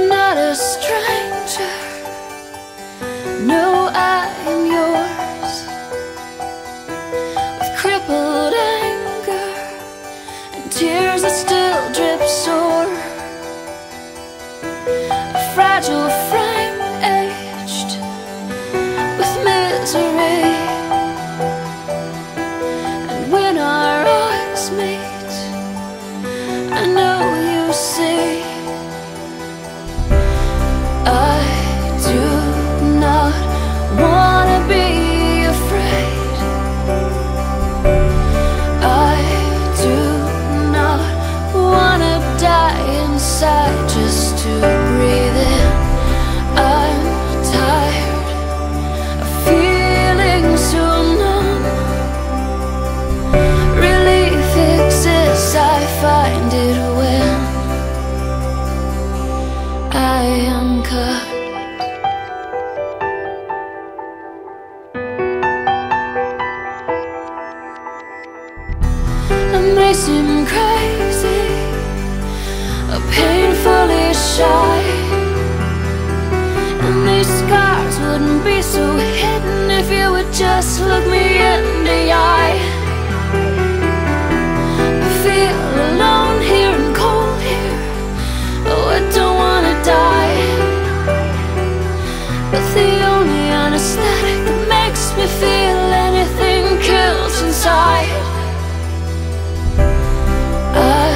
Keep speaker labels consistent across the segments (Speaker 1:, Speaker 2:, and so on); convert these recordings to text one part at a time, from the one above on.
Speaker 1: not a stranger. No, I am yours. With crippled anger and tears that still drip sore, a fragile frame aged with misery. And when our eyes meet, I know you see. I do not wanna be afraid. I do not wanna die inside just to breathe in. I'm tired of feeling so numb. Relief exists, I find it when I am cut. I may seem crazy, painfully shy, and these scars wouldn't be so hidden if you would just look me in the eye. I feel alone here and cold here. Oh, I don't wanna die, but the only anesthetic that makes me feel anything kills inside. I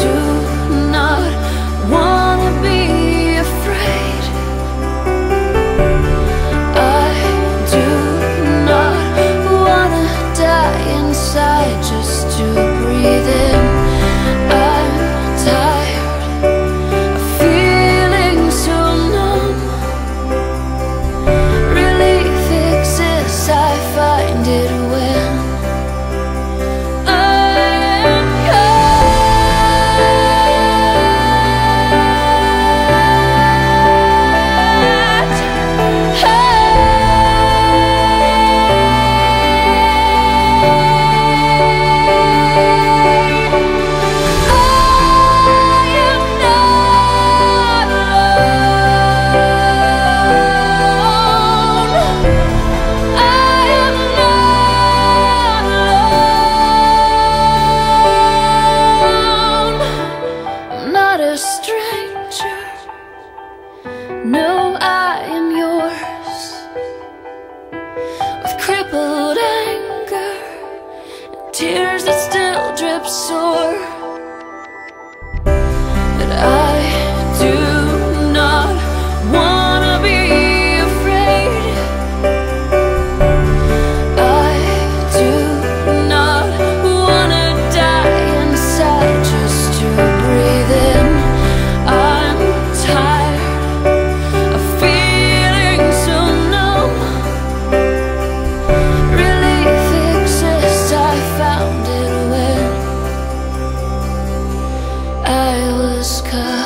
Speaker 1: do not wanna be afraid. I do not wanna die inside just to breathe in. I'm tired of feeling so numb. Relief exists, I find it when stranger. No, I am yours. With crippled anger and tears that still drip sore, but I do not wanna be afraid. I do not wanna die inside just to breathe in. I'm tired of feeling so numb. Relief exists, I found it when I was cut.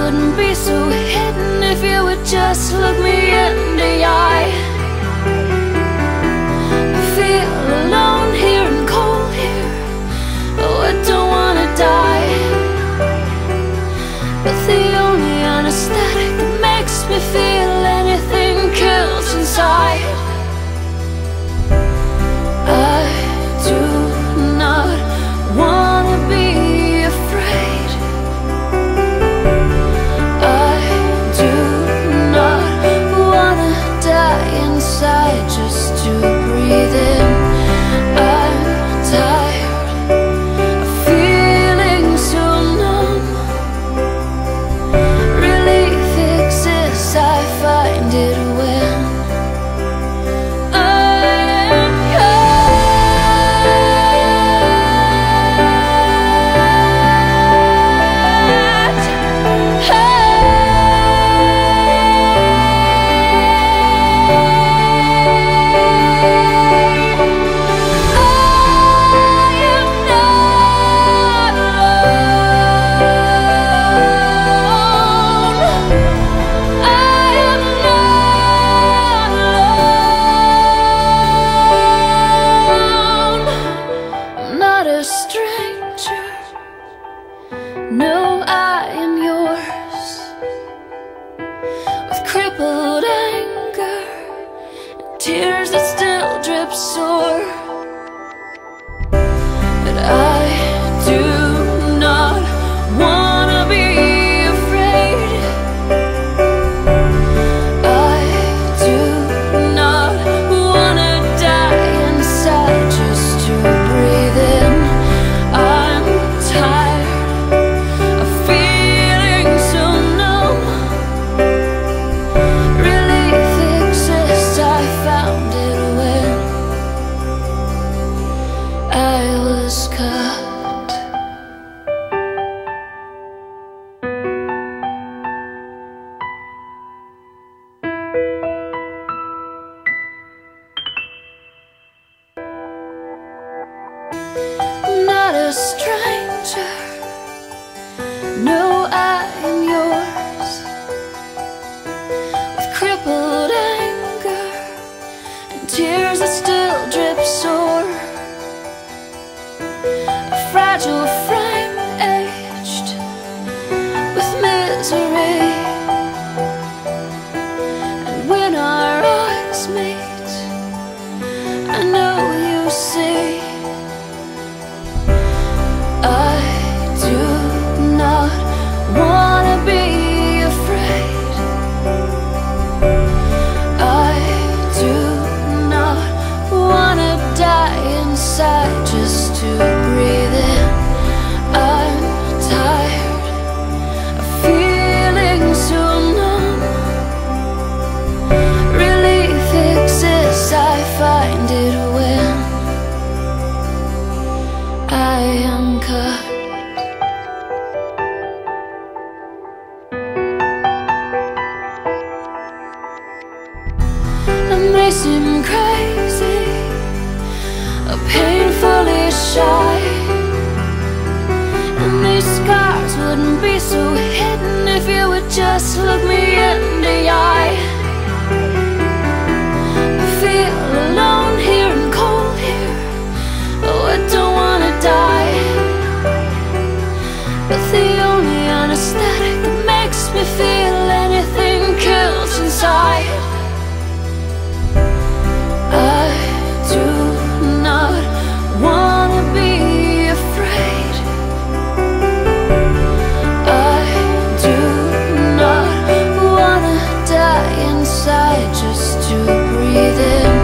Speaker 1: wouldn't be so hidden if you would just look me in the eye. I feel alone here and cold here. Oh, I don't wanna die, but the only anesthetic that makes me feel anything kills inside. I do not wanna be afraid. I do not wanna die inside just to breathe in. I'm tired of feeling so numb. Relief exists, I find it when stranger. No, I am yours, with crippled anger and tears that still drip sore. But I do not wanna be afraid. I do not wanna die inside just to breathe in. I'm tired of feeling so numb. Relief exists, I found it when I was cut. I'm not a stranger. No, I am yours, with crippled anger and tears that still drip sore. A fragile frame aged with misery, and when our eyes meet, I know you see. I do not wanna be afraid. I do not wanna die inside just to breathe in. I'm tired of feeling so numb. Relief exists, I find it when I am cut. I may seem crazy, painfully shy, and these scars wouldn't be so hidden if you would just look me in the eye. I feel alone here and cold here. Oh, I don't wanna die, but the only anesthetic that makes me feel anything kills inside. I do not wanna be afraid. I do not wanna die inside just to breathe in.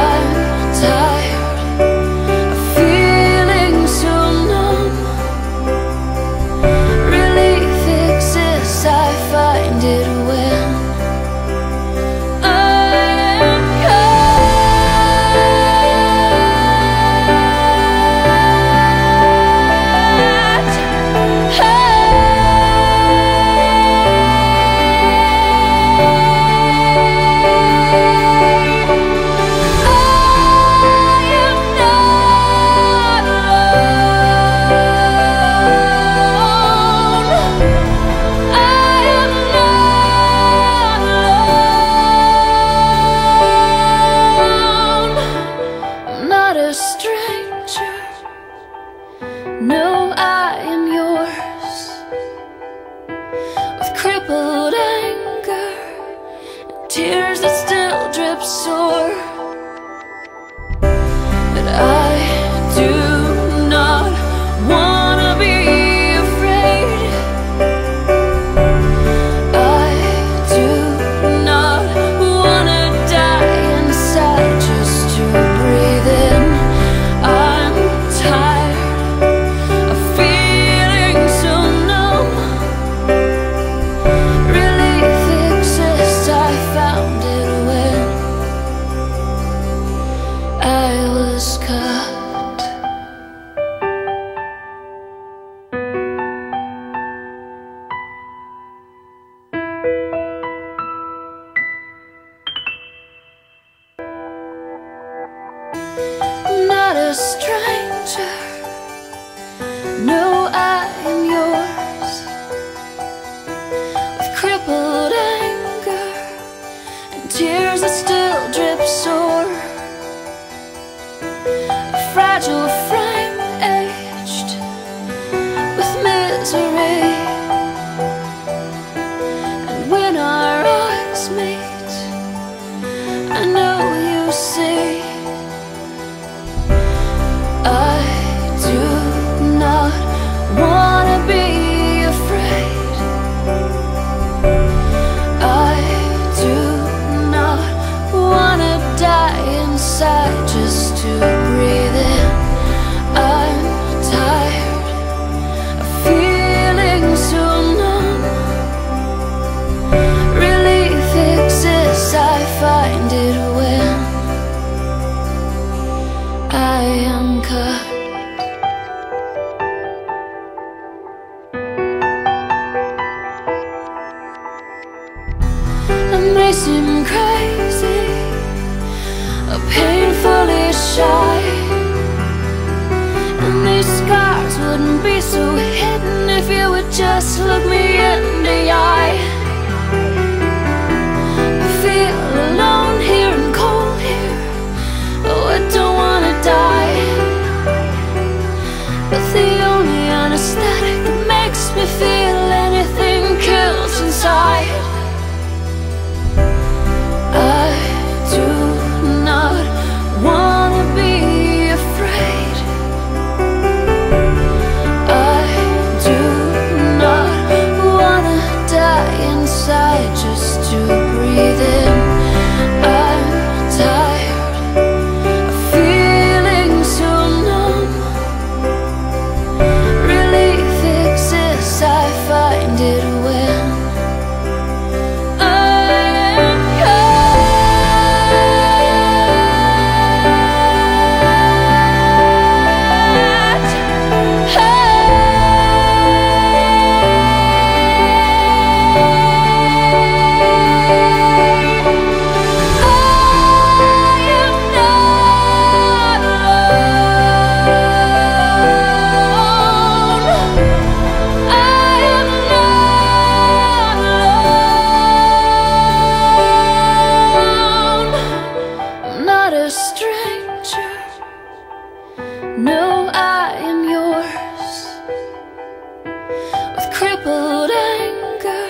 Speaker 1: I'm tired of feeling so numb. Relief exists, I find it when sore. But I do not wanna be afraid. I do not wanna die inside just to breathe in. I'm tired of feeling so numb. Relief exists, I found it when I was cut. Not a stranger, no, I am yours. With crippled anger and tears that still drip sore. A fragile frame aged with misery. And when our eyes meet, I know you see. I do not wanna be afraid. I do not wanna die inside just to breathe in. I'm tired of feeling so numb. Relief exists, I find it when I am cut. I may seem crazy, painfully shy, and these scars wouldn't be so hidden if you would just look me in the eye. I feel alone here and cold here. Oh, I don't wanna die, but the only anesthetic that makes me feel anything kills inside. I do not wanna be afraid. I do not wanna die inside just to breathe in. I'm tired of feeling so numb. Relief exists, I find it when stranger, no, I am yours. With crippled anger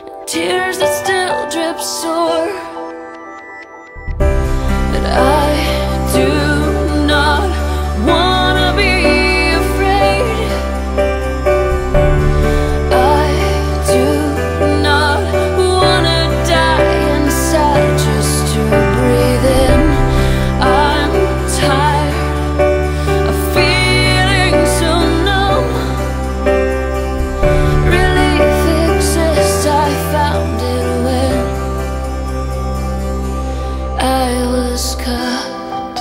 Speaker 1: and tears that still drip sore. But I do not wanna be afraid. I do not wanna die inside just to breathe in. I'm tired of feeling so numb. Relief exists, I found it when I was cut.